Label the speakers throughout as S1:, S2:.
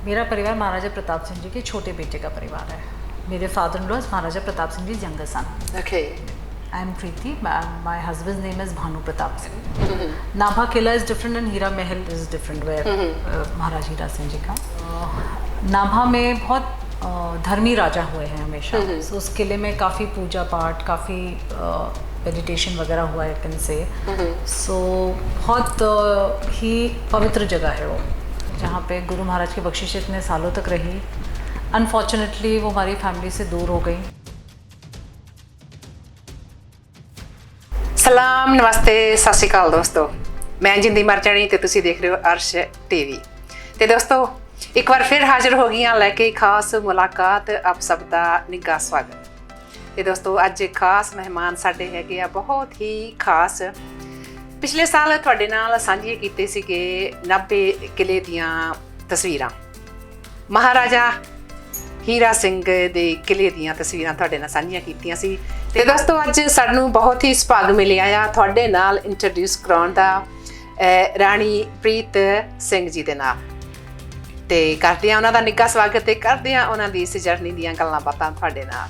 S1: मेरा परिवार महाराजा प्रताप सिंह जी के छोटे बेटे का परिवार है. मेरे father in law Maharaja Pratap Singh ji younger son.
S2: Okay.
S1: I am Preeti. My husband's name is Bhanu Pratap Singh. Nabha Killa is different and Hira Mahal is different. Where महाराज हीरा सिंह जी का नाभा में बहुत धर्मी राजा हुए हैं हमेशा. So उस किले में काफ़ी पूजा पाठ, काफ़ी मेडिटेशन वगैरह हुआ है इनसे. So बहुत ही पवित्र जगह है वो, जहाँ पे गुरु महाराज की बख्शिश इतने सालों तक रही. अनफॉर्चुनेटली वो हमारी फैमिली से दूर हो गई.
S2: ਸਲਾਮ ਨਮਸਤੇ ਸਤਿ ਸ਼੍ਰੀ ਅਕਾਲ ਦੋਸਤੋ, ਮੈਂ ਜਿੰਦੀ ਮਰਜਾਣੀ ਤੇ ਤੁਸੀਂ ਦੇਖ ਰਹੇ ਹੋ ਅਰਸ਼ ਟੀਵੀ. ਤੇ ਦੋਸਤੋ ਇੱਕ ਵਾਰ ਫਿਰ ਹਾਜ਼ਰ ਹੋ ਗਈਆਂ ਲੈ ਕੇ ਖਾਸ ਮੁਲਾਕਾਤ, ਆਪ ਸਭ ਦਾ ਨਿੱਘਾ ਸਵਾਗਤ. ਤੇ ਦੋਸਤੋ ਅੱਜ ਖਾਸ ਮਹਿਮਾਨ ਸਾਡੇ ਹੈਗੇ ਆ, ਬਹੁਤ ਹੀ ਖਾਸ. ਪਿਛਲੇ ਸਾਲ ਤੁਹਾਡੇ ਨਾਲ ਸਾਂਝੇ ਕੀਤੇ ਸੀਗੇ 90 ਕਿਲੇ ਦੀਆਂ ਤਸਵੀਰਾਂ, ਮਹਾਰਾਜਾ ਹੀਰਾ ਸਿੰਘ ਦੇ ਕਿਲੇ ਦੀਆਂ ਤਸਵੀਰਾਂ ਤੁਹਾਡੇ ਨਾਲ ਸਾਂਝੀਆਂ ਕੀਤੀਆਂ ਸੀ. ਤੇ ਦੋਸਤੋ ਅੱਜ ਸਾਨੂੰ ਬਹੁਤ ਹੀ ਸੁਭਾਗ ਮਿਲਿਆ ਆ ਤੁਹਾਡੇ ਨਾਲ ਇੰਟਰੋਡਿਊਸ ਕਰਾਉਣ ਦਾ ਰਾਣੀ ਪ੍ਰੀਤ ਸਿੰਘ ਜੀ ਦੇ ਨਾਲ. ਤੇ ਕਰਦੇ ਆ ਉਹਨਾਂ ਦਾ ਨਿੱਘਾ ਸਵਾਗਤ ਤੇ ਕਰਦੇ ਆ ਉਹਨਾਂ ਦੀ ਇਸ ਜਰਨੀ ਦੀਆਂ ਗੱਲਾਂ ਬਾਤਾਂ ਤੁਹਾਡੇ ਨਾਲ.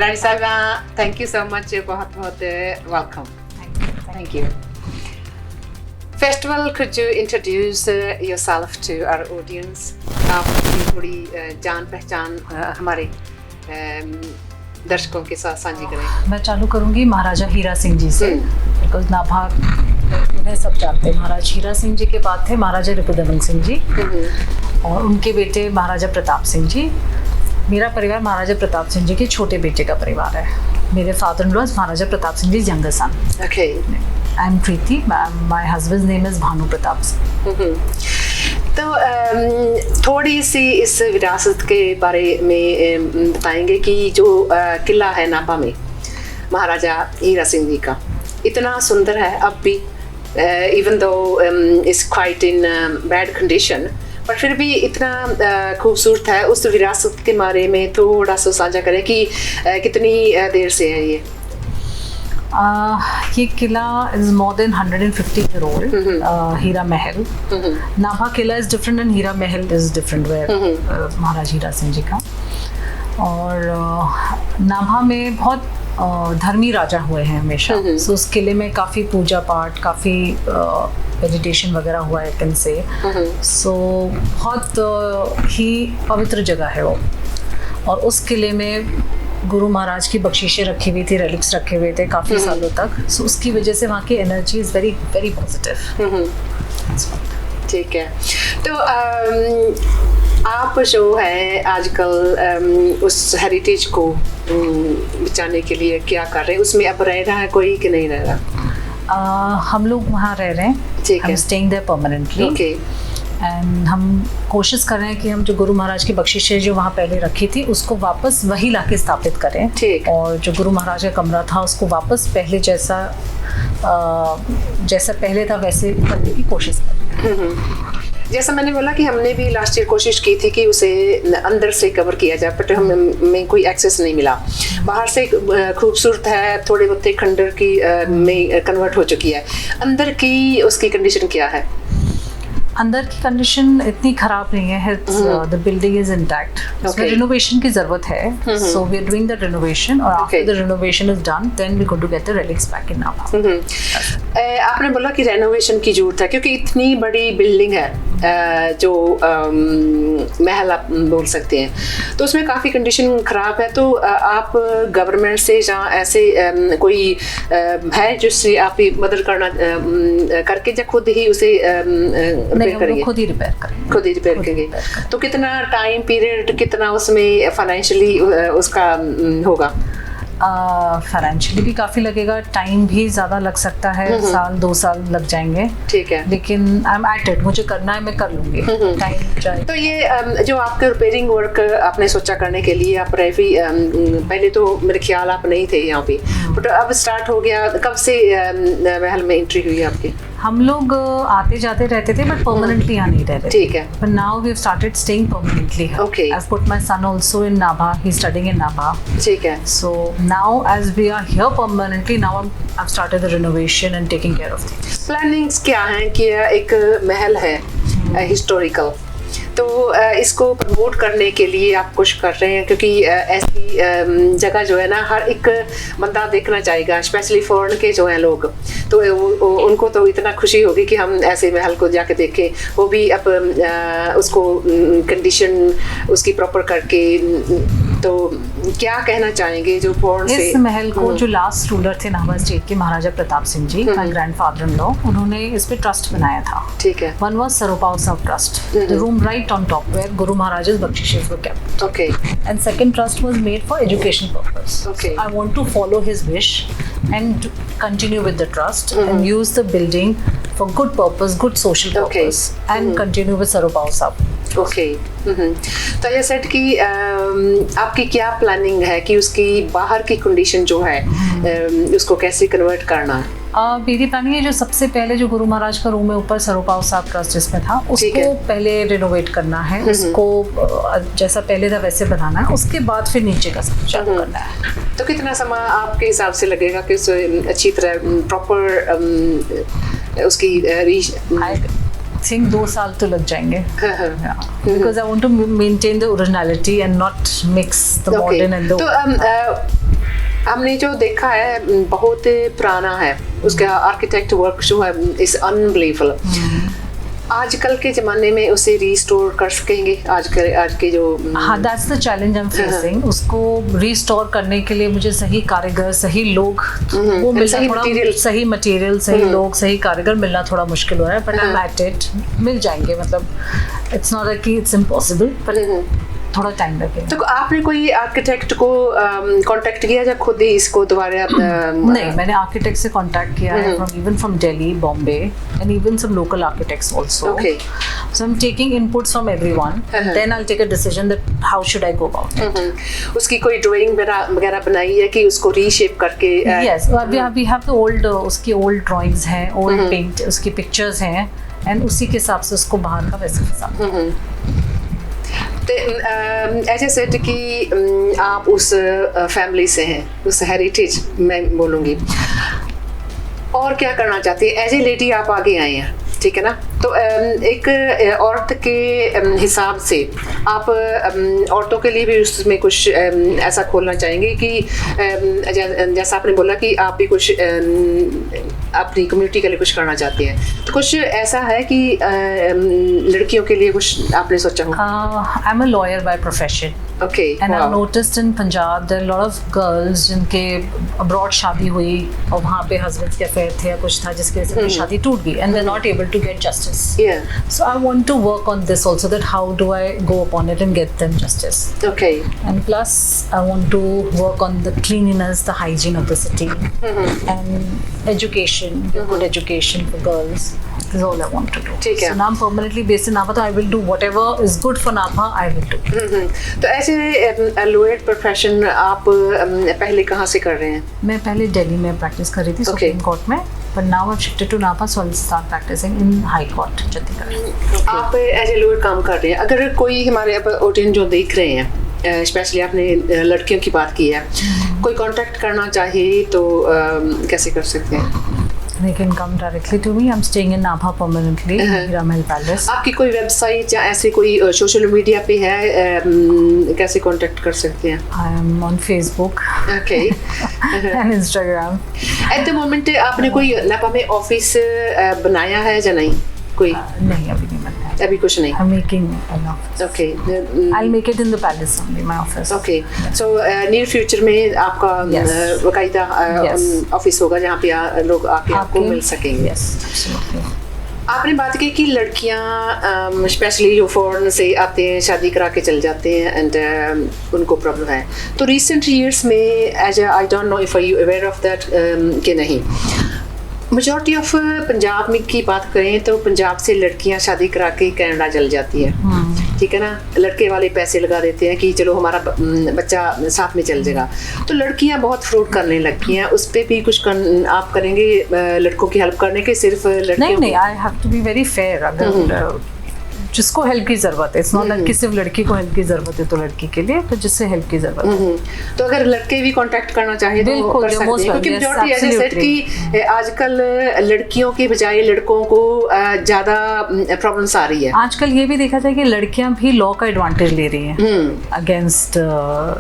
S2: ਰਾਣੀ ਸਾਹਿਬਾ, ਥੈਂਕ ਯੂ ਸੋ ਮਚ, ਬਹੁਤ ਬਹੁਤ welcome. Thank you. First of all, could you introduce yourself to our audience? आप थोड़ी जान पहचान हमारे दर्शकों के साथ साझी करें.
S1: मैं चालू करूँगी महाराजा हीरा सिंह जी से, बिकॉज नाभा उन्हें सब जानते हैं. महाराज हीरा सिंह जी के बाद थे महाराजा रिपुदमन सिंह जी और उनके बेटे महाराजा प्रताप सिंह जी. मेरा परिवार महाराजा प्रताप सिंह जी के छोटे बेटे का परिवार है. मेरे father in law Maharaja Pratap Singh ji younger son.
S2: Okay.
S1: I am Preeti. My husband's name is Bhanu Pratap Singh.
S2: तो थोड़ी सी इस विरासत के बारे में बताएंगे कि जो किला है नाभा में महाराजा हीरा सिंह जी का, इतना सुंदर है अब भी, even though is quite in bad condition, पर फिर भी इतना खूबसूरत है. उस विरासत के बारे में थोड़ा सा साझा करें कि कितनी देर से है ये.
S1: ये किला is more than 150 year old. Heera Mahal, Nabha Qila is different and Heera Mahal is different. Where Maharaj Heera Singh ji का. और नाभा में बहुत धर्मी राजा हुए हैं हमेशा. सो उस किले में काफ़ी पूजा पाठ, काफ़ी मेडिटेशन वगैरह हुआ है इनसे. सो बहुत ही पवित्र जगह है वो. और उस किले में गुरु महाराज की बख्शिशें रखी हुई थी, रेलिक्स रखे हुए थे काफ़ी सालों तक. सो उसकी वजह से वहाँ की energy is very very positive.
S2: ठीक है. तो आप जो है आजकल उस हेरिटेज को बचाने के लिए क्या कर रहे हैं? उसमें अब रह रहा है कोई कि नहीं रह रहा?
S1: हम लोग वहाँ रह रहे हैं.
S2: ठीक है.
S1: Staying there permanently.
S2: Okay.
S1: And हम कोशिश कर रहे हैं कि हम जो गुरु महाराज की बख्शिशें जो वहाँ पहले रखी थी उसको वापस वही लाके स्थापित करें.
S2: ठीक.
S1: और जो गुरु महाराज का कमरा था उसको वापस पहले जैसा पहले था वैसे करने की कोशिश करें.
S2: जैसा मैंने बोला कि हमने भी लास्ट ईयर कोशिश की थी कि उसे अंदर से कवर किया जाए, बट हमें कोई एक्सेस नहीं मिला. बाहर से खूबसूरत है, थोड़े बहुत खंडर की में कन्वर्ट हो चुकी है. अंदर की उसकी कंडीशन क्या है?
S1: अंदर की कंडीशन इतनी खराब नहीं है. The building is intact. उसमें रिनोवेशन की जरूरत है. So we are doing the renovation और after the renovation is done then we going to get the relics back in Nabha.
S2: आपने बोला कि रेनोवेशन की जरूरत है क्योंकि इतनी बड़ी बिल्डिंग है, जो महल आप बोल सकते हैं, तो उसमें काफ़ी कंडीशन ख़राब है. तो आप गवर्नमेंट से या ऐसे कोई है जिससे आप मदद करके या खुद ही उसे
S1: खुद ही रिपेयर
S2: करेंगे? तो कितना टाइम पीरियड, कितना उसमें फाइनेंशियली उसका होगा?
S1: फाइनेंशियली भी काफ़ी लगेगा, टाइम भी ज़्यादा लग सकता है. 1-2 साल लग जाएंगे. ठीक है. लेकिन आई एम एट इट, मुझे करना है, मैं कर लूँगी. टाइम चाहिए.
S2: तो ये जो आपके रिपेयरिंग वर्क आपने सोचा करने के लिए, आप पहले तो मेरे ख्याल आप नहीं थे यहाँ पे, बट अब स्टार्ट हो गया. कब से महल में एंट्री हुई है आपकी?
S1: हम लोग आते जाते रहते थे बट परमानेंटली यहाँ नहीं रहते.
S2: ठीक है.
S1: But now we have started staying permanently here.
S2: Okay.
S1: I've put my son also in Nabha. He's studying in Nabha.
S2: ठीक है.
S1: So now as we are here permanently, now I've started the renovation and taking care of things.
S2: Plannings क्या हैं कि एक महल है historical, तो इसको promote करने के लिए आप कुछ कर रहे हैं, क्योंकि ऐसी जगह जो है ना हर एक बंदा देखना चाहेगा, स्पेशली फॉरेन के जो हैं लोग, तो उनको तो इतना खुशी होगी कि हम ऐसे महल को जाके देखें, वो भी अब उसको कंडीशन उसकी प्रॉपर करके। तो क्या कहना चाहेंगे जो फॉरेन से
S1: इस महल को जो लास्ट रूलर थे नाहवा स्टेट के महाराजा प्रताप सिंह जी, माय ग्रैंडफादर इन लॉ, उन्होंने इस पे ट्रस्ट बनाया था।
S2: ठीक है।
S1: One was Siropao Sahib trust, the room right on top where Guru Maharaj's बख्शीशेस were kept.
S2: Okay.
S1: And second trust was made for education purpose.
S2: Okay.
S1: I want to follow his wish and continue with the trust and use the building for good purpose, good social purpose, and continue with Saropav Sahab.
S2: Okay. तो ये set कि आपकी क्या planning है कि उसकी बाहर की कंडीशन जो है उसको कैसे कन्वर्ट करना है?
S1: मेरी प्लानिंग है जो सबसे पहले जो गुरु महाराज का रूम है ऊपर सरोपाव साहब ट्रस्ट जिसमें था, उसको पहले रिनोवेट करना है, उसको जैसा पहले था वैसे बनाना है, उसके बाद फिर नीचे का सब चालू करना है।
S2: तो कितना समय आपके हिसाब से लगेगा कि उसे अच्छी तरह प्रॉपर उसकी
S1: I think 2 साल तो लग जाएंगे, because I want to maintain the originality and not mix the modern and the
S2: तो हमने जो देखा है बहुत पुराना है, उसका आर्किटेक्ट वर्क जो है इज अनबिलीवेबल। आजकल के जमाने में उसे रिस्टोर कर सकेंगे आज के जो
S1: हाँ, that's the challenge I am facing. उसको रिस्टोर करने के लिए मुझे सही कारीगर, सही लोग, वो मिलना थोड़ा, सही मटेरियल, सही लोग, सही कारीगर मिलना थोड़ा मुश्किल हो रहा है, but I am at it, मिल जाएंगे। मतलब इट्स नॉट कि इट्स इम्पॉसिबल, पर थोड़ा टाइम लगेगा।
S2: तो आपने कोई आर्किटेक्ट को कांटेक्ट किया या खुद ही इसको दोबारा?
S1: नहीं, मैंने आर्किटेक्ट से कांटेक्ट किया है, from Delhi, Bombay, and even some local architects also.
S2: Okay,
S1: so I am taking inputs from everyone, then I will take a decision that how should I go about it.
S2: उसकी कोई ड्राइंग वगैरह बनाई है कि उसको रीशेप करके?
S1: Yes, we have the old, उसकी old drawings हैं, ओल्ड पेंट, उसकी पिक्चर्स हैं, एंड उसी के हिसाब से उसको बाहर का वैसे हिसाब।
S2: ऐसे सेट कि आप उस फैमिली से हैं, उस हेरिटेज मैं बोलूँगी, और क्या करना चाहती है? एज ए लेडी आप आगे आए हैं, ठीक है ना? तो एक औरत के हिसाब से आप औरतों के लिए भी उसमें कुछ ऐसा खोलना चाहेंगे कि जैसा आपने बोला कि आप भी कुछ अपनी कम्युनिटी के लिए कुछ करना चाहती हैं, तो कुछ ऐसा है कि लड़कियों के लिए कुछ आपने सोचा हो?
S1: I am a lawyer by profession,
S2: okay,
S1: and I've noticed in Punjab there are a lot of girls जिनके abroad शादी हुई और वहाँ पे husbands के affair थे या कुछ था जिसकी वजह से उनकी शादी टूट गई, and they're not able to get justice.
S2: Yeah.
S1: So I want to work on this also, that how do I go upon it and get them justice.
S2: Okay.
S1: And plus I want to work on the cleanliness, the hygiene of the city, and education, good education for girls is all I want to do.
S2: ठीक है.
S1: So now I'm permanently based in Napa, so I will do whatever is good for Napa, I will do.
S2: तो ऐसे lawyer profession आप पहले कहाँ से कर रहे हैं?
S1: मैं पहले दिल्ली में प्रैक्टिस कर रही थी, सुप्रीम कोर्ट में, but now I've shifted to Napa, so I'll start practicing in High Court, Chandigarh.
S2: आप एज ए लॉयर काम कर रहे हैं, अगर कोई हमारे ऑडियंस जो देख रहे हैं, स्पेशली आपने लड़कियों की बात की है, कोई कांटेक्ट करना चाहे तो कैसे कर सकते हैं?
S1: They can come directly to me. I'm staying in Napa permanently, Hira Mahal Palace.
S2: आपकी कोई वेबसाइट या ऐसे कोई सोशल मीडिया पे है, कैसे कांटेक्ट कर सकते हैं?
S1: I am on Facebook.
S2: Okay.
S1: And Instagram.
S2: At the moment आपने कोई नापा में ऑफिस बनाया है या नहीं? कोई
S1: नहीं, अभी नहीं बनाया,
S2: अभी कुछ नहीं।
S1: I'm making an office.
S2: Okay.
S1: I'll make it in the palace only, my office.
S2: Okay. So near future में आपका बाकायदा ऑफिस होगा जहाँ पे लोग आके आपको मिल सकेंगे?
S1: Yes, absolutely.
S2: आपने बात की कि लड़कियाँ स्पेशली जो फॉरेन से आते हैं, शादी करा के चल जाते हैं, एंड उनको प्रॉब्लम है। तो रिसेंट ईयर्स में as I don't know if you aware of that कि नहीं, मेजॉरिटी ऑफ पंजाब में की बात करें तो पंजाब से लड़कियां शादी करा के कनाडा चल जाती है, ठीक है ना? लड़के वाले पैसे लगा देते हैं कि चलो हमारा बच्चा साथ में चल जाएगा, तो लड़कियां बहुत फ्रॉड करने लगती हैं। उस पर भी कुछ आप करेंगे लड़कों की हेल्प करने के? सिर्फ लड़कियों?
S1: नहीं, I have to be very fair. अगर जिसको हेल्प की ज़रूरत है। इट्स नॉट दैट कि सिर्फ लड़की को हेल्प की ज़रूरत है तो लड़की के लिए, तो जिससे हेल्प की ज़रूरत है।
S2: तो अगर लड़के भी कांटेक्ट करना चाहे तो
S1: बिल्कुल,
S2: कर सकते हैं, क्योंकि
S1: yes,
S2: majority ऐसे सेट
S1: absolutely.
S2: कि आजकल लड़कियों की बजाय लड़कों को ज़्यादा प्रॉब्लम्स आ रही है।
S1: आजकल ये भी देखा जाए कि लड़कियां भी लॉ का एडवांटेज ले रही हैं अगेंस्ट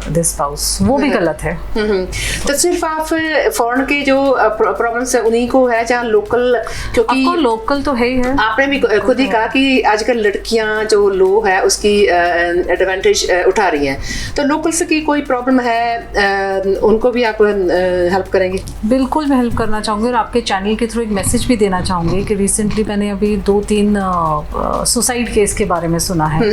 S1: दिस स्पाउस, वो भी गलत है।
S2: तो सिर्फ आप फॉरेन के जो प्रॉब्लम्स है उन्हीं को है, जहाँ लोकल, क्योंकि
S1: आपको लोकल तो है ही है।
S2: आपने भी खुद ही कहा कि आजकल लड़कियां जो लो है उसकी एडवांटेज उठा रही हैं, तो लोकल से की कोई प्रॉब्लम है उनको भी आप हेल्प करेंगे?
S1: बिल्कुल मैं हेल्प करना चाहूँगी, और आपके चैनल के थ्रू एक मैसेज भी देना चाहूँगी कि रिसेंटली मैंने अभी 2-3 सुसाइड केस के बारे में सुना है।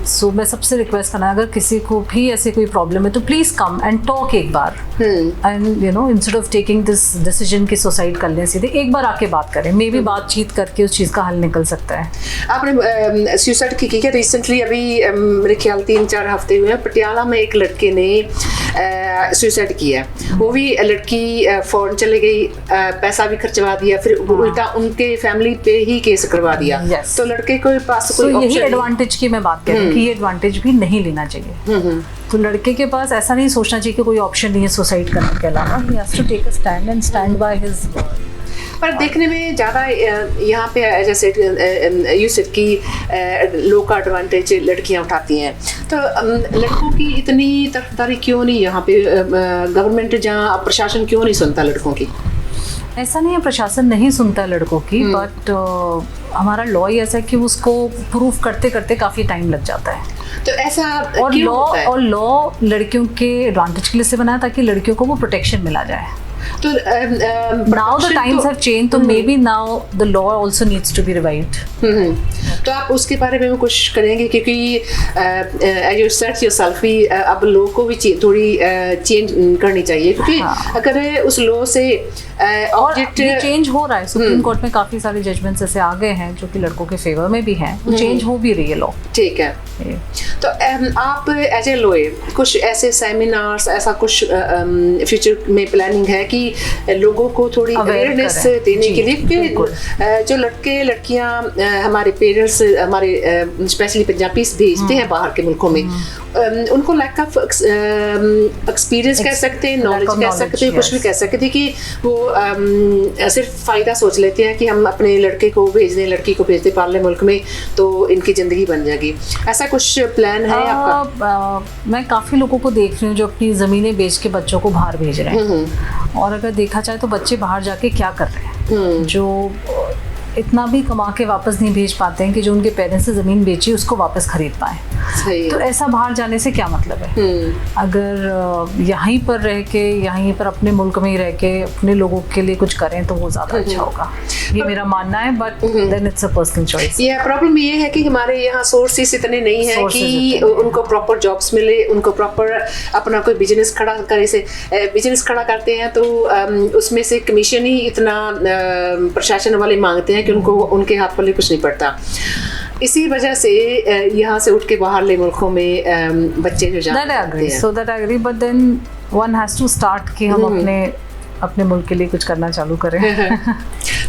S1: सो मैं सबसे रिक्वेस्ट करना, अगर किसी को भी ऐसे कोई प्रॉब्लम है तो प्लीज़ कम एंड टॉक एक बार, and you know instead of taking this decision कि सुसाइड कर लें सीधे, एक बार आके बात करें, मे बी बातचीत करके उस चीज़ का हल निकल सकता है।
S2: आपने सुसाइड की है रिसेंटली, अभी मेरे ख्याल 3-4 हफ्ते हुए हैं, पटियाला में एक लड़के ने सुसाइड किया। वो भी लड़की फॉरेन चले गई, पैसा भी खर्चवा दिया, फिर उल्टा उनके फैमिली पे ही केस करवा दिया।
S1: Yes.
S2: तो लड़के के पास कोई
S1: यही
S2: ऑप्शन
S1: एडवांटेज की मैं बात कर रही हूँ कि ये एडवांटेज भी नहीं लेना चाहिए। तो लड़के के पास ऐसा नहीं सोचना चाहिए कि कोई ऑप्शन नहीं है सुसाइड करने के अलावा, he has to take a stand and stand by his.
S2: पर देखने में ज़्यादा यहाँ पे जैसे यू सेड की लो का एडवांटेज लड़कियाँ उठाती हैं, तो लड़कों की इतनी तरफदारी क्यों नहीं यहाँ पे? गवर्नमेंट जहाँ प्रशासन क्यों नहीं सुनता लड़कों की?
S1: ऐसा नहीं है प्रशासन नहीं सुनता लड़कों की, बट हमारा लॉ ही ऐसा है कि उसको प्रूफ करते करते काफ़ी टाइम लग जाता है।
S2: तो ऐसा
S1: और
S2: क्यों होता है?
S1: लॉ लड़कियों के एडवांटेज के लिए से बनाया ताकि लड़कियों को वो प्रोटेक्शन मिला जाए।
S2: तो
S1: now the times have changed, तो maybe now the law also needs to be revived.
S2: तो आप उसके बारे में कोशिश करेंगे, क्योंकि as you said yourself भी अब लॉ को भी थोड़ी चेंज करनी चाहिए, क्योंकि अगर उस लॉ से
S1: ऑब्जेक्ट चेंज हो रहा है, सुप्रीम कोर्ट में काफी सारे जजमेंट्स ऐसे आ गए हैं जो कि लड़कों के फेवर में भी हैं, वो चेंज हो भी रही है लॉ।
S2: ठीक है। तो आप एज ए लॉयर कुछ ऐसे सेमिनार्स, ऐसा कुछ फ्यूचर में प्लानिंग है कि लोगों को थोड़ी अवेयरनेस देने के लिए, क्योंकि जो लड़के लड़कियां हमारे पेरेंट्स हमारे स्पेशली पंजाबीज भेजते हैं बाहर के मुल्कों में, उनको लैक ऑफ एक्सपीरियंस कह सकते हैं, नॉलेज कह सकते हैं, कुछ भी कह सकते हैं, कि वो सिर्फ फ़ायदा सोच लेते हैं कि हम अपने लड़के को भेज दें, लड़की को भेज दें पार्ले मुल्क में तो इनकी ज़िंदगी बन जाएगी। ऐसा कुछ प्लान है आपका?
S1: मैं काफ़ी लोगों को देख रही हूँ जो अपनी ज़मीनें बेच के बच्चों को बाहर भेज रहे हैं, और अगर देखा जाए तो बच्चे बाहर जाके क्या कर रहे हैं, जो इतना भी कमा के वापस नहीं भेज पाते हैं कि जो उनके पेरेंट्स से ज़मीन बेची उसको वापस खरीद पाएँ। तो ऐसा बाहर जाने से क्या मतलब है? अगर यहीं पर रह के, यहीं पर अपने मुल्क में ही रह के अपने लोगों के लिए कुछ करें तो वो ज़्यादा अच्छा होगा, ये मेरा मानना है, but then it's a personal choice.
S2: ये प्रॉब्लम ये है कि हमारे यहाँ सोर्सेस इतने नहीं है कि उनको प्रॉपर जॉब्स मिले, उनको प्रॉपर अपना कोई बिजनेस खड़ा करे, से बिजनेस खड़ा करते हैं तो उसमें से कमीशन ही इतना प्रशासन वाले मांगते हैं कि उनको उनके हाथ पल्ले कुछ नहीं पड़ता। इसी वजह से यहाँ से उठ के बाहरले मुल्कों में बच्चे जो जाते हैं।
S1: So that I agree, but then one has to start कि हम अपने मुल्क के लिए कुछ करना चालू करें।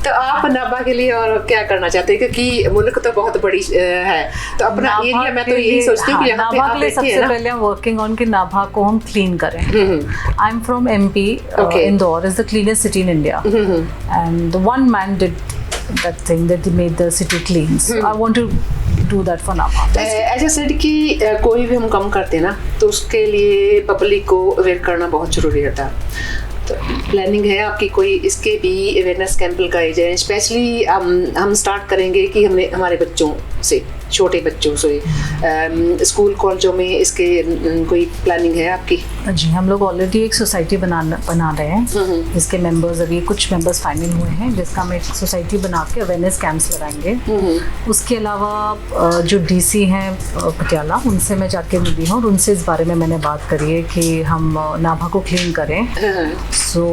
S2: तो आप नाभा के लिए और क्या करना चाहते हैं, क्योंकि मुल्क तो बहुत बड़ी है, तो अपना एरिया में तो यही सोचती हूँ कि यहाँ पे आप
S1: सबसे पहले हम वर्किंग ऑन कि नाभा को हम क्लीन करें। I am from MP, Indore is the cleanest city in India, and one man did that thing that made the city clean. So I want to do that for Nabha.
S2: ऐसा said कि कोई भी हम काम करते हैं ना तो उसके लिए पब्लिक को अवेयर करना बहुत ज़रूरी होता है। तो प्लानिंग है आपकी कोई इसके भी अवेयरनेस कैंप लगाए जाए? स्पेशली हम स्टार्ट करेंगे कि हमने हमारे बच्चों से, छोटे बच्चों से, स्कूल कॉलेजों में इसके कोई प्लानिंग है आपकी?
S1: जी, हम लोग ऑलरेडी एक सोसाइटी बना रहे हैं जिसके मेंबर्स, अभी कुछ मेंबर्स फाइनल हुए हैं, जिसका हम एक सोसाइटी बना के अवेयरनेस कैंप्स लगाएंगे। उसके अलावा जो DC हैं पटियाला, उनसे मैं जाके मिली हूँ और उनसे इस बारे में मैंने बात करी है कि हम नाभा को क्लीन करें। सो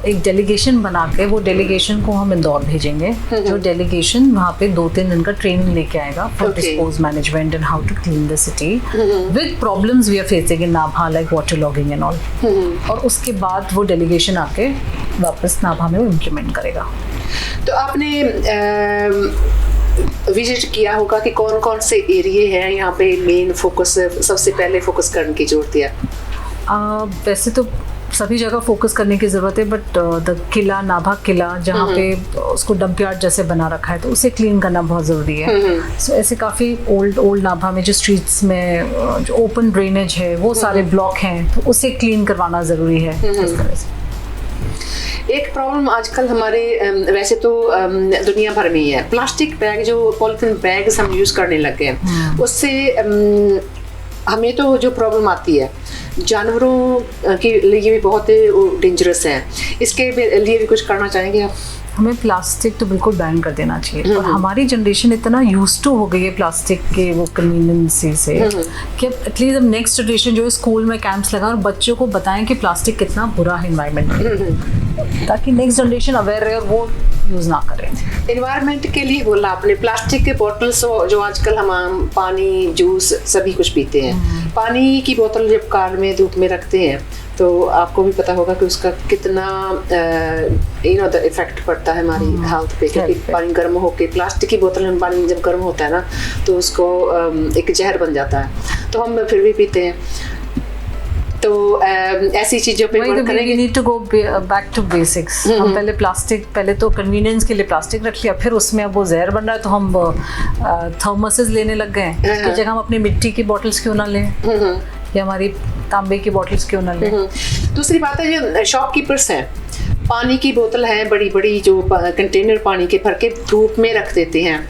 S1: एक डेलीगेशन बना के वो डेलीगेशन को हम इंदौर भेजेंगे। जो डेलीगेशन वहाँ पे 2-3 दिन का ट्रेनिंग लेके आएगा for dispose management and how to clean the city with problems we are facing in Nabha, like water logging and all. और उसके बाद वो डेलीगेशन आके वापस नाभा में वो इम्प्लीमेंट करेगा।
S2: तो आपने विजिट किया होगा कि कौन कौन से एरिया हैं यहाँ पे मेन फोकस, सबसे पहले फोकस करने की जरूरत है?
S1: वैसे तो सभी जगह फोकस करने की ज़रूरत है, बट द किला, नाभा किला, जहाँ पे उसको डंप यार्ड जैसे बना रखा है, तो उसे क्लीन करना बहुत ज़रूरी है। सो ऐसे काफ़ी ओल्ड नाभा में जो स्ट्रीट्स में जो ओपन ड्रेनेज है वो सारे ब्लॉक हैं, तो उसे क्लीन करवाना ज़रूरी है। इस तरह से
S2: एक प्रॉब्लम आजकल हमारे वैसे तो दुनिया भर में ही है, प्लास्टिक बैग, जो पॉलिथीन बैग्स हम यूज़ करने लग गए, उससे हमें तो जो प्रॉब्लम आती है जानवरों के लिए भी बहुत डेंजरस है। इसके लिए भी कुछ करना चाहेंगे आप?
S1: हमें प्लास्टिक तो बिल्कुल बैन कर देना चाहिए, और हमारी जनरेशन इतना यूज्ड टू हो गई है प्लास्टिक के वो कन्वीनियंसी से कि अब एटलीस्ट अब नेक्स्ट जनरेशन जो है स्कूल में कैंप्स लगा और बच्चों को बताएं कि प्लास्टिक कितना बुरा है एनवायरनमेंट में, ताकि नेक्स्ट जनरेशन अवेयर रहे और वो यूज़ ना करें।
S2: एनवायरनमेंट के लिए बोला आपने, प्लास्टिक के बॉटल्स जो आजकल हम पानी, जूस सभी कुछ पीते हैं, पानी की बोतल जब कार में धूप में रखते हैं तो आपको भी पता होगा कि उसका कितना इफेक्ट पड़ता है हमारी हेल्थ पे, क्योंकि पानी गर्म होके, प्लास्टिक की बोतल में पानी जब गर्म होता है ना तो उसको एक जहर बन जाता है, तो हम फिर भी पीते हैं। तो ऐसी चीज़ों पे वर्क करेंगे।
S1: Need to go back to basics. हम पहले तो कन्वीनियंस के लिए प्लास्टिक रख लिया, फिर उसमें अब वो जहर बन रहा है तो हम थर्मसेस लेने लग गए। उसकी जगह हम अपनी मिट्टी की बॉटल्स क्यों ना लें, या हमारी तांबे की बॉटल्स क्यों ना लें।
S2: दूसरी बात है, जो शॉपकीपर्स हैं, पानी की बोतल है बड़ी बड़ी जो कंटेनर पानी के भर के धूप में रख देते हैं,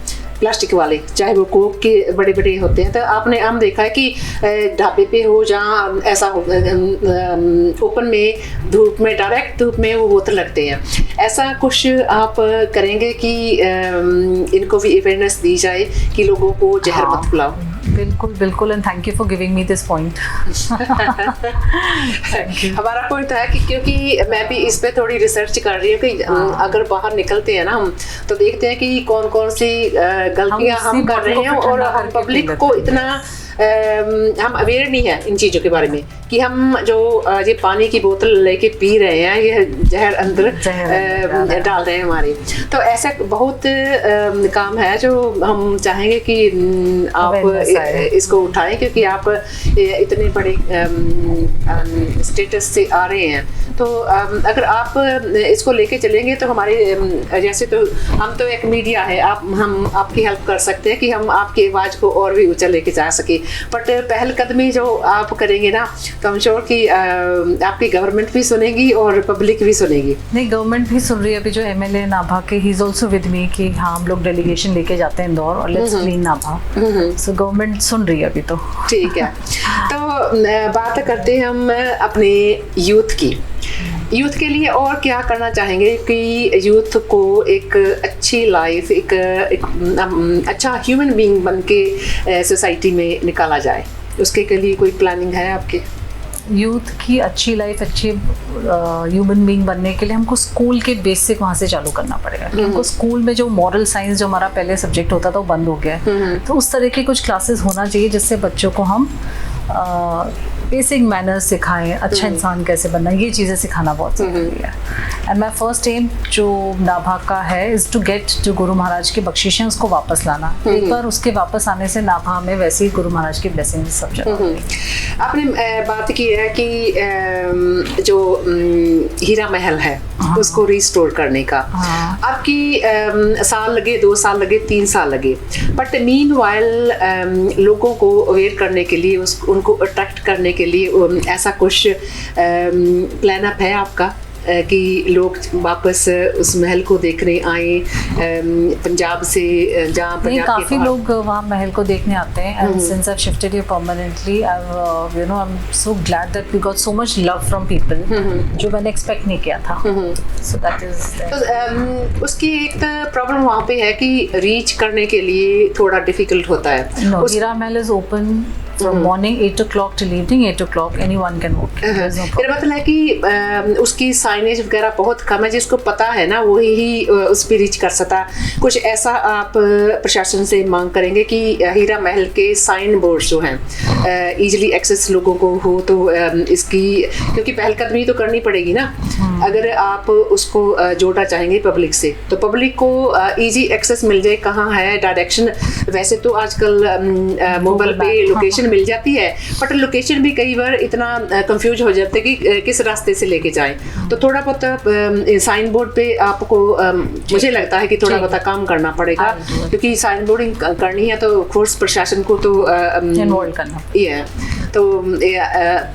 S2: प्लास्टिक वाले, चाहे वो कोक के बड़े बड़े होते हैं। तो आपने हम देखा है कि ढाबे पे हो जहाँ ऐसा हो, ओपन में धूप में, डायरेक्ट धूप में वो बोतल रखते हैं। ऐसा कुछ आप करेंगे कि इनको भी अवेयरनेस दी जाए कि लोगों को जहर मत पिलाओ?
S1: बिल्कुल बिल्कुल, and thank you for giving me this point.
S2: हमारा पॉइंट है कि क्योंकि मैं भी इस पे थोड़ी रिसर्च कर रही हूँ कि अगर बाहर निकलते हैं ना हम, तो देखते हैं कि कौन कौन सी गलतियां हम कर रहे हैं, और हम पब्लिक को इतना हम अवेयर नहीं है इन चीज़ों के बारे में कि हम जो ये पानी की बोतल लेके पी रहे हैं, ये जहर अंदर डाल रहे हैं हमारे। तो ऐसा बहुत काम है जो हम चाहेंगे कि आप इसको उठाएं, क्योंकि आप इतने बड़े स्टेटस से आ रहे हैं। तो अगर आप इसको लेके चलेंगे तो हमारे जैसे, तो हम तो एक मीडिया है, हम आपकी हेल्प कर सकते हैं कि हम आपकी आवाज़ को और भी ऊंचा लेके जा सके। बट पहल कदमी जो आप करेंगे ना, तो हम श्योर कि आपकी गवर्नमेंट भी सुनेगी और पब्लिक भी सुनेगी।
S1: नहीं, गवर्नमेंट भी सुन रही है। अभी जो एमएलए नाभा के, he is also with me कि हाँ हम लोग डेलीगेशन लेके जाते हैं इंदौर और let's clean Nabha. So government सुन रही है अभी तो।
S2: ठीक है। तो बात करते हैं हम अपने यूथ की। यूथ के लिए और क्या करना चाहेंगे कि यूथ को एक अच्छी लाइफ, एक अच्छा ह्यूमन बीइंग बन के सोसाइटी में निकाला जाए, उसके के लिए कोई प्लानिंग है आपके?
S1: यूथ की अच्छी लाइफ, अच्छे ह्यूमन बीइंग बनने के लिए हमको स्कूल के बेसिक वहाँ से चालू करना पड़ेगा। हमको स्कूल में जो मॉरल साइंस जो हमारा पहले सब्जेक्ट होता था वो बंद हो गया है, तो उस तरह के कुछ क्लासेस होना चाहिए जिससे बच्चों को हम बेसिक मैनर्स सिखाएं, अच्छा इंसान कैसे बनना, ये चीज़ें सिखाना बहुत ज़रूरी है। एंड माई फर्स्ट एम जो नाभा का है इज़ टू गेट जो गुरु महाराज की बख्शिशें उसको वापस लाना। एक बार उसके वापस आने से नाभा में वैसे ही गुरु महाराज की ब्लेसिंग्स सब जगह।
S2: आपने बात की है कि जो हीरा महल है उसको रिस्टोर करने का, आपकी साल लगे, 2 साल लगे, 3 साल लगे, बट मीनवाइल लोगों को अवेयर करने के लिए, उनको अट्रैक्ट करने के लिए ऐसा कुछ प्लान अप है आपका कि लोग वापस उस महल को देखने आए पंजाब से, जहाँ पंजाब
S1: काफ़ी लोग वहाँ महल को देखने आते हैं। And since I have shifted here permanently, I am so glad that we got so much love from people, जो मैंने एक्सपेक्ट नहीं किया था। सो दैट इज
S2: उसकी एक प्रॉब्लम वहाँ पे है कि रीच करने के लिए थोड़ा डिफिकल्ट होता है।
S1: हीरा Mahal is open from morning 8 o'clock till evening 8 o'clock, anyone can walk.
S2: मेरा मतलब है कि उसकी साइनेज वगैरह बहुत कम है, जिसको पता है ना वही ही उस पर रीच कर सकता। कुछ ऐसा आप प्रशासन से मांग करेंगे कि हीरा महल के साइन बोर्ड जो हैं ईजिली एक्सेस लोगों को हो, तो इसकी क्योंकि पहलकदमी तो करनी पड़ेगी ना। अगर आप उसको जोड़ना चाहेंगे पब्लिक से, तो पब्लिक को ईजी एक्सेस मिल जाए, कहाँ है डायरेक्शन। वैसे तो आजकल मोबाइल पे लोकेशन मिल जाती है, बट लोकेशन भी कई बार इतना कंफ्यूज हो जाते हैं कि किस रास्ते से लेके जाएं। तो थोड़ा बहुत साइन बोर्ड पे आपको मुझे लगता है कि थोड़ा बहुत काम करना पड़ेगा, क्योंकि साइन बोर्डिंग करनी है तो फोर्स प्रशासन को तो
S1: इन्वॉल्व करना।
S2: ये तो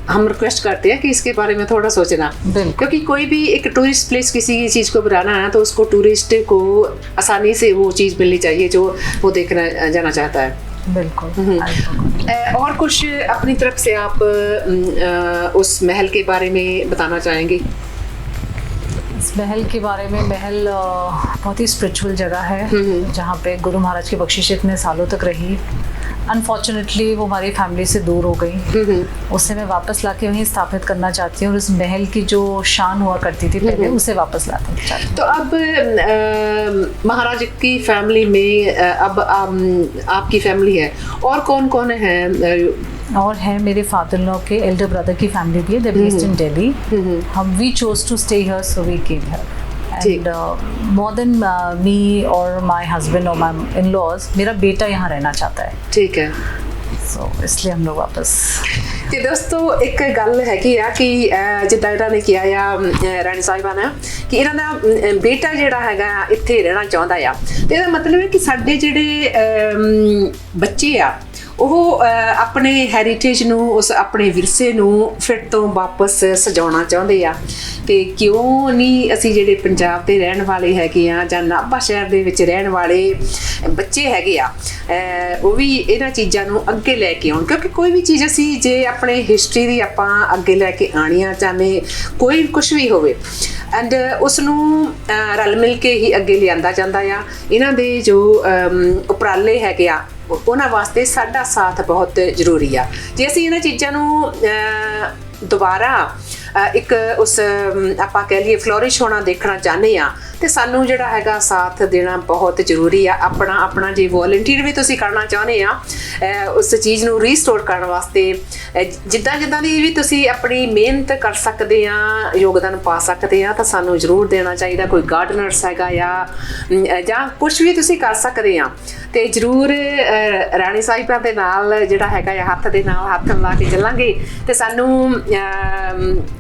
S2: हम रिक्वेस्ट करते हैं कि इसके बारे में थोड़ा सोचना, क्योंकि कोई भी एक टूरिस्ट प्लेस किसी चीज़ को बनाना है तो उसको टूरिस्ट को आसानी से वो चीज़ मिलनी चाहिए जो वो देखना जाना चाहता है।
S1: बिल्कुल।
S2: और कुछ अपनी तरफ से आप उस महल के बारे में बताना चाहेंगे?
S1: इस महल के बारे में, महल बहुत ही स्पिरिचुअल जगह है जहाँ पे गुरु महाराज की बख्शिश इतने सालों तक रही। अनफॉर्चुनेटली वो हमारी फैमिली से दूर हो गई, उसे मैं वापस लाके वहीं स्थापित करना चाहती हूँ, और इस महल की जो शान हुआ करती थी पहले उसे वापस लाना चाहती हूँ।
S2: तो अब महाराज की फैमिली में अब आपकी फैमिली है, और कौन कौन है?
S1: और है मेरे फादर लॉ के एल्डर ब्रदर की फैमिली भी है, दे बेस्ड इन दिल्ली। हम we chose to stay here, so we came here. And more than me or my husband or my in-laws, मेरा बेटा यहाँ रहना चाहता है।
S2: ठीक है।
S1: So इसलिए हम लोग वापस।
S2: ਤੇ ਦੋਸਤੋ ਇੱਕ ਗੱਲ ਹੈਗੀ ਆ ਕਿ ਜਿੱਦਾਂ ਇਹਨਾਂ ਨੇ ਕਿਹਾ ਆ ਰਾਣੀ ਸਾਹਿਬਾਂ ਨੇ ਕਿ ਇਹਨਾਂ ਦਾ ਬੇਟਾ ਜਿਹੜਾ ਹੈਗਾ ਇੱਥੇ ਰਹਿਣਾ ਚਾਹੁੰਦਾ ਆ, ਤੇ ਇਹਦਾ ਮਤਲਬ ਹੈ ਕਿ ਸਾਡੇ ਜਿਹੜੇ ਬੱਚੇ ਆ ਉਹ ਆਪਣੇ ਹੈਰੀਟੇਜ ਨੂੰ, ਉਸ ਆਪਣੇ ਵਿਰਸੇ ਨੂੰ ਫਿਰ ਤੋਂ ਵਾਪਸ ਸਜਾਉਣਾ ਚਾਹੁੰਦੇ ਆ। ਤੇ ਕਿਉਂ ਨਹੀਂ ਅਸੀਂ ਜਿਹੜੇ ਪੰਜਾਬ ਦੇ ਰਹਿਣ ਵਾਲੇ ਹੈਗੇ ਆ ਜਾਂ ਨਾਭਾ ਸ਼ਹਿਰ ਦੇ ਵਿੱਚ ਰਹਿਣ ਵਾਲੇ ਬੱਚੇ ਹੈਗੇ ਆ, ਉਹ ਵੀ ਇਹਨਾਂ ਚੀਜ਼ਾਂ ਨੂੰ ਅੱਗੇ ਲੈ ਕੇ ਆਉਣ, ਕਿਉਂਕਿ ਕੋਈ ਵੀ ਚੀਜ਼ ਅਸੀਂ ਜੇ ਆਪਣੇ ਹਿਸਟਰੀ ਦੀ ਆਪਾਂ ਅੱਗੇ ਲੈ ਕੇ ਆਉਣੀ ਆ, ਚਾਹੇ ਕੋਈ ਕੁਛ ਵੀ ਹੋਵੇ, ਐਂਡ ਉਸ ਨੂੰ ਰਲ ਮਿਲ ਕੇ ਹੀ ਅੱਗੇ ਲਿਆਂਦਾ ਜਾਂਦਾ ਆ। ਇਹਨਾਂ ਦੇ ਜੋ ਉਪਰਾਲੇ ਹੈਗੇ ਆ ਉਹਨਾਂ ਵਾਸਤੇ ਸਾਡਾ ਸਾਥ ਬਹੁਤ ਜ਼ਰੂਰੀ ਆ। ਜੇ ਅਸੀਂ ਇਹਨਾਂ ਚੀਜ਼ਾਂ ਨੂੰ ਦੁਬਾਰਾ ਇੱਕ ਉਸ ਆਪਾਂ ਕਹਿ ਲਈਏ ਫਲੋਰਿਸ਼ ਹੋਣਾ ਦੇਖਣਾ ਚਾਹੁੰਦੇ ਆ, ਤੇ ਸਾਨੂੰ ਜਿਹੜਾ ਹੈਗਾ ਸਾਥ ਦੇਣਾ ਬਹੁਤ ਜ਼ਰੂਰੀ ਆ। ਆਪਣਾ ਜੇ ਵੋਲੰਟੀਅਰ ਵੀ ਤੁਸੀਂ ਕਰਨਾ ਚਾਹੁੰਦੇ ਆ ਉਸ ਚੀਜ਼ ਨੂੰ ਰੀਸਟੋਰ ਕਰਨ ਵਾਸਤੇ, ਜਿੱਦਾਂ ਦੀ ਵੀ ਤੁਸੀਂ ਆਪਣੀ ਮਿਹਨਤ ਕਰ ਸਕਦੇ ਆ, ਯੋਗਦਾਨ ਪਾ ਸਕਦੇ ਆ, ਤਾਂ ਸਾਨੂੰ ਜ਼ਰੂਰ ਦੇਣਾ ਚਾਹੀਦਾ। ਕੋਈ ਗਾਰਡਨਰਸ ਹੈਗਾ ਜਾਂ ਕੁਛ ਵੀ ਤੁਸੀਂ ਕਰ ਸਕਦੇ ਆ, ਤੇ ਜ਼ਰੂਰ ਰਾਣੀ ਸਾਹਿਬਾਂ ਦੇ ਨਾਲ ਜਿਹੜਾ ਹੈਗਾ ਹੱਥ ਦੇ ਨਾਲ ਹੱਥ ਮਿਲਾ ਕੇ ਚੱਲਾਂਗੇ, ਤੇ ਸਾਨੂੰ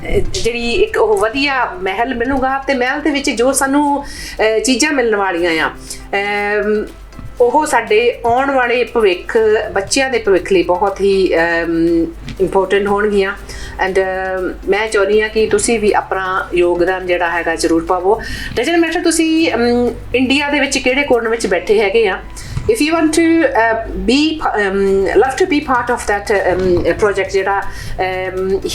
S2: ਜਿਹੜੀ ਇੱਕ ਉਹ ਵਧੀਆ ਮਹਿਲ ਮਿਲੂਗਾ, ਤੇ ਮਹਿਲ ਦੇ ਵਿੱਚ ਜੋ ਸਾਨੂੰ ਚੀਜ਼ਾਂ ਮਿਲਣ ਵਾਲੀਆਂ ਆ ਉਹ ਸਾਡੇ ਆਉਣ ਵਾਲੇ ਭਵਿੱਖ, ਬੱਚਿਆਂ ਦੇ ਭਵਿੱਖ ਲਈ ਬਹੁਤ ਹੀ ਇੰਪੋਰਟੈਂਟ ਹੋਣਗੀਆਂ। ਐਂਡ ਮੈਂ ਚਾਹੁੰਦੀ ਹਾਂ ਕਿ ਤੁਸੀਂ ਵੀ ਆਪਣਾ ਯੋਗਦਾਨ ਜਿਹੜਾ ਹੈਗਾ ਜ਼ਰੂਰ ਪਾਵੋ। ਡਜਨਟ ਮੈਟਰ ਤੁਸੀਂ ਇੰਡੀਆ ਦੇ ਵਿੱਚ ਕਿਹੜੇ ਕੋਰਨ ਵਿੱਚ ਬੈਠੇ ਹੈਗੇ ਆ, if you want to love to be part of that project ਜਿਹੜਾ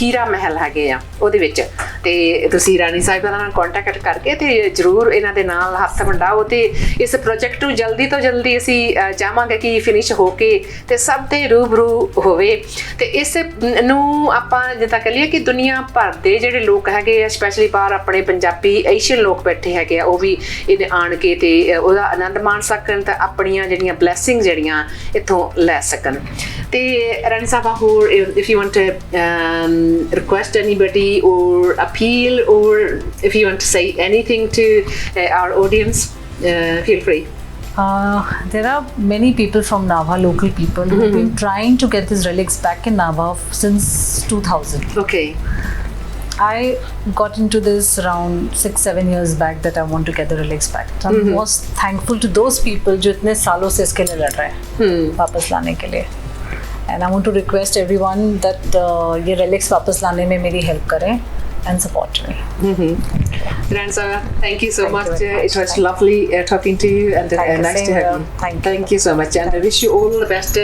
S2: ਹੀਰਾ ਮਹਿਲ ਹੈਗੇ ਆ ਉਹਦੇ ਵਿੱਚ, ਤੇ ਤੁਸੀਂ ਰਾਣੀ ਸਾਹਿਬਾਂ ਨਾਲ ਕੰਟੈਕਟ ਕਰਕੇ ਤੇ ਜ਼ਰੂਰ ਇਹਨਾਂ ਦੇ ਨਾਲ ਹੱਥ ਵੰਡਾਓ, ਤੇ ਇਸ ਪ੍ਰੋਜੈਕਟ ਨੂੰ ਜਲਦੀ ਤੋਂ ਜਲਦੀ ਅਸੀਂ ਚਾਹਾਂਗੇ ਕਿ ਫਿਨਿਸ਼ ਹੋ ਕੇ ਤੇ ਸਭ ਦੇ ਰੂਬਰੂ ਹੋਵੇ। ਤੇ ਇਸ ਨੂੰ ਆਪਾਂ ਜਿੱਦਾਂ ਕਹ ਲਈਏ ਕਿ ਦੁਨੀਆ ਭਰ ਦੇ ਜਿਹੜੇ ਲੋਕ ਹੈਗੇ ਆ, ਸਪੈਸ਼ਲੀ ਬਾਹਰ ਆਪਣੇ ਪੰਜਾਬੀ ਏਸ਼ੀਅਨ ਲੋਕ ਬੈਠੇ ਹੈਗੇ ਆ, ਉਹ ਵੀ ਇਹਦੇ ਆਣ ਕੇ ਤੇ ਉਹਦਾ ਆਨੰਦ ਮਾਣ ਸਕਣ, ਤਾਂ ਆਪਣੀਆਂ ਜਿਹੜੀਆਂ ਬਲੈਸਿੰਗ ਜਿਹੜੀਆਂ ਇੱਥੋਂ ਲੈ ਸਕਣ। ਤੇ ਰਾਣੀ ਸਾਹਿਬਾ, ਹੋਰ if you want to request anybody or appeal, or if you want to say anything to our audience, feel free.
S1: There are many people from Nabha, local people, who've been trying to get these relics back in Nabha since 2000.
S2: Okay.
S1: I got into this around 6-7 years back that I want to get the relics back. So I'm most thankful to those people जो इतने सालों से इसके लिए लड़ रहे हैं वापस लाने के लिए. And I want to request everyone that ये relics वापस लाने में मेरी help करें and support me.
S2: Ransa, thank you so much. It was lovely talking to you, and nice to have you. Thank you so much, and I wish you all the best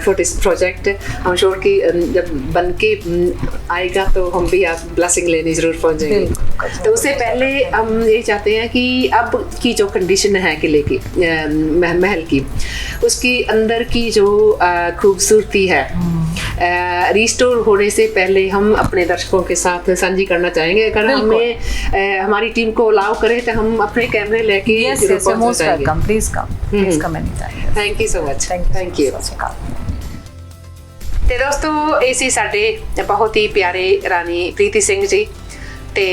S2: for this project. I'm sure कि जब बन के आएगा तो हम भी आप blessing लेने जरूर पहुंच जाएंगे।
S1: ऑफकोर्स।
S2: तो उससे पहले हम ये चाहते हैं कि अब की जो कंडीशन है किले की, महल की, उसकी अंदर की जो खूबसूरती है, रिस्टोर होने से पहले हम अपने दर्शकों के साथ साझी करना चाहेंगे। अगर हमें हमारी टीम को अलाउ करे तो हम अपने कैमरे लेके
S1: most welcome, please come any time.
S2: Thank you so much, thank you. ਤੇ ਦੋਸਤੋ ਇਹ ਸੀ ਸਾਡੇ ਬਹੁਤ ਹੀ ਪਿਆਰੇ ਰਾਣੀ ਪ੍ਰੀਤੀ ਸਿੰਘ ਜੀ। ਤੇ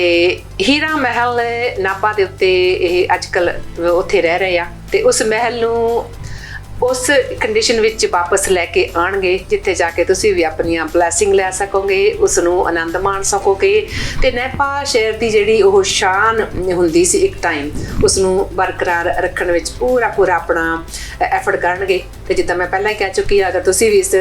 S2: ਹੀਰਾ ਮਹਿਲ ਨਾਭਾ ਦੇ ਉੱਤੇ ਇਹ ਅੱਜ ਕੱਲ੍ਹ ਉੱਥੇ ਰਹਿ ਰਹੇ ਆ, ਤੇ ਉਸ ਮਹਿਲ ਨੂੰ ਉਸ ਕੰਡੀਸ਼ਨ ਵਿੱਚ ਵਾਪਸ ਲੈ ਕੇ ਆਉਣਗੇ ਜਿੱਥੇ ਜਾ ਕੇ ਤੁਸੀਂ ਵੀ ਆਪਣੀਆਂ ਬਲੈਸਿੰਗ ਲੈ ਸਕੋਗੇ, ਉਸ ਨੂੰ ਆਨੰਦ ਮਾਣ ਸਕੋਗੇ। ਤੇ ਨਾਭਾ ਸ਼ਹਿਰ ਦੀ ਜਿਹੜੀ ਉਹ ਸ਼ਾਨ ਹੁੰਦੀ ਸੀ ਇੱਕ ਟਾਈਮ, ਉਸ ਨੂੰ ਬਰਕਰਾਰ ਰੱਖਣ ਵਿੱਚ ਪੂਰਾ ਆਪਣਾ ਐਫਰਟ ਕਰਨਗੇ। ਤੇ ਜਿੱਦਾਂ ਮੈਂ ਪਹਿਲਾਂ ਹੀ ਕਹਿ ਚੁੱਕੀ ਹਾਂ, ਅਗਰ ਤੁਸੀਂ ਵੀ ਇਸ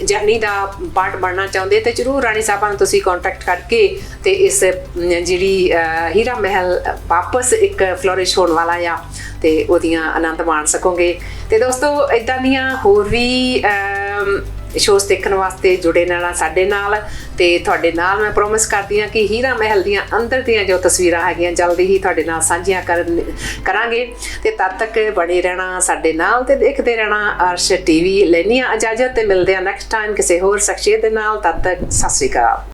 S2: ਜਰਨੀ ਦਾ ਪਾਰਟ ਬਣਨਾ ਚਾਹੁੰਦੇ ਤਾਂ ਜ਼ਰੂਰ ਰਾਣੀ ਸਾਹਿਬਾਂ ਨੂੰ ਤੁਸੀਂ ਕੰਟੈਕਟ ਕਰਕੇ ਤੇ ਇਸ ਜਿਹੜੀ ਹੀਰਾ ਮਹਿਲ ਵਾਪਸ ਇੱਕ ਫਲੋਰਿਸ਼ ਹੋਣ ਵਾਲਾ ਆ ਤੇ ਉਹਦੀਆਂ ਆਨੰਦ ਮਾਣ ਸਕੋਗੇ। ਤੇ ਦੋਸਤੋ ਇੱਦਾਂ ਦੀਆਂ ਹੋਰ ਵੀ ਸ਼ੋਅਸ ਦੇਖਣ ਵਾਸਤੇ ਜੁੜੇ ਰਹਿਣਾ ਸਾਡੇ ਨਾਲ, ਤੇ ਤੁਹਾਡੇ ਨਾਲ ਮੈਂ ਪ੍ਰੋਮਿਸ ਕਰਦੀ ਹਾਂ ਕਿ ਹੀਰਾ ਮਹਿਲ ਦੀਆਂ ਅੰਦਰ ਦੀਆਂ ਜੋ ਤਸਵੀਰਾਂ ਹੈਗੀਆਂ ਜਲਦੀ ਹੀ ਤੁਹਾਡੇ ਨਾਲ ਸਾਂਝੀਆਂ ਕਰਾਂਗੇ। ਤੇ ਤਦ ਤੱਕ ਬਣੇ ਰਹਿਣਾ ਸਾਡੇ ਨਾਲ ਤੇ ਦੇਖਦੇ ਰਹਿਣਾ ਅਰਸ਼ ਟੀਵੀ। ਲੈਂਦੀ ਹਾਂ ਇਜਾਜ਼ਤ ਤੇ ਮਿਲਦੇ ਹਾਂ ਨੈਕਸਟ ਟਾਈਮ ਕਿਸੇ ਹੋਰ ਸ਼ਖਸੀਅਤ ਦੇ ਨਾਲ। ਤਦ ਤੱਕ ਸਤਿ ਸ਼੍ਰੀ ਅਕਾਲ।